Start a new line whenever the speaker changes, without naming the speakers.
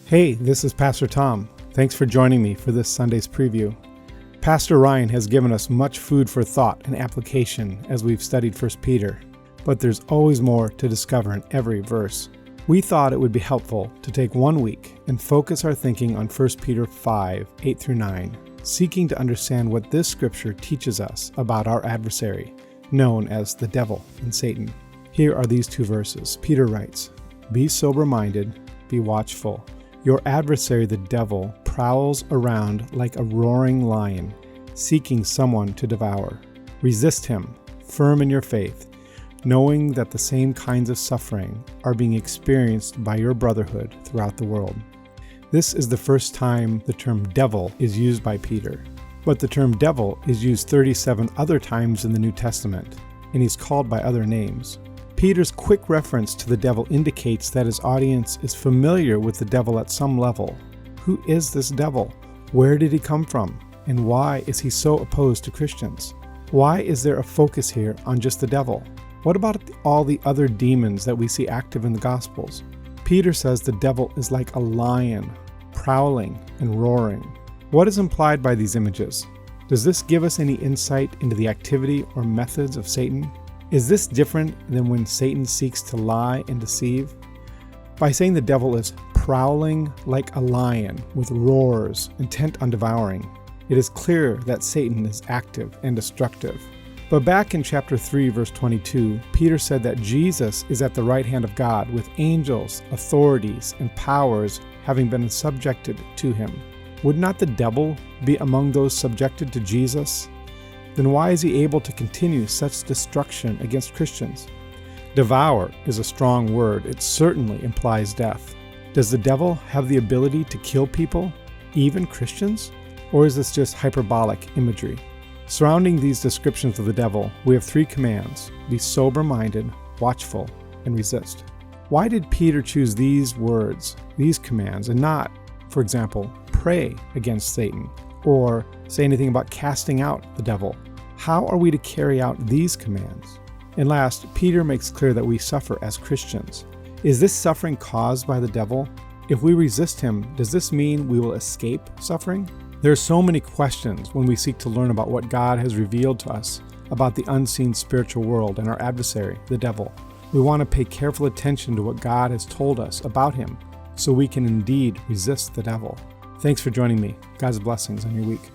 Hey, this is Pastor Tom. Thanks for joining me for this Sunday's preview. Pastor Ryan has given us much food for thought and application as we've studied 1 Peter, but there's always more to discover in every verse. We thought it would be helpful to take 1 week and focus our thinking on 1 Peter 5, 8 through 9, seeking to understand what this scripture teaches us about our adversary, known as the devil and Satan. Here are these 2 verses. Peter writes, "Be sober-minded, be watchful. Your adversary, the devil, prowls around like a roaring lion, seeking someone to devour. Resist him, firm in your faith, knowing that the same kinds of suffering are being experienced by your brotherhood throughout the world." This is the first time the term devil is used by Peter, but the term devil is used 37 other times in the New Testament, and he's called by other names. Peter's quick reference to the devil indicates that his audience is familiar with the devil at some level. Who is this devil? Where did he come from? And why is he so opposed to Christians? Why is there a focus here on just the devil? What about all the other demons that we see active in the Gospels? Peter says the devil is like a lion, prowling and roaring. What is implied by these images? Does this give us any insight into the activity or methods of Satan? Is this different than when Satan seeks to lie and deceive? By saying the devil is prowling like a lion with roars intent on devouring, it is clear that Satan is active and destructive. But back in chapter 3, verse 22, Peter said that Jesus is at the right hand of God with angels, authorities, and powers having been subjected to him. Would not the devil be among those subjected to Jesus? Then why is he able to continue such destruction against Christians? Devour is a strong word. It certainly implies death. Does the devil have the ability to kill people, even Christians? Or is this just hyperbolic imagery? Surrounding these descriptions of the devil, we have 3 commands: be sober-minded, watchful, and resist. Why did Peter choose these words, these commands, and not, for example, pray against Satan, or say anything about casting out the devil? How are we to carry out these commands? And last, Peter makes clear that we suffer as Christians. Is this suffering caused by the devil? If we resist him, does this mean we will escape suffering? There are so many questions when we seek to learn about what God has revealed to us about the unseen spiritual world and our adversary, the devil. We want to pay careful attention to what God has told us about him so we can indeed resist the devil. Thanks for joining me. God's blessings on your week.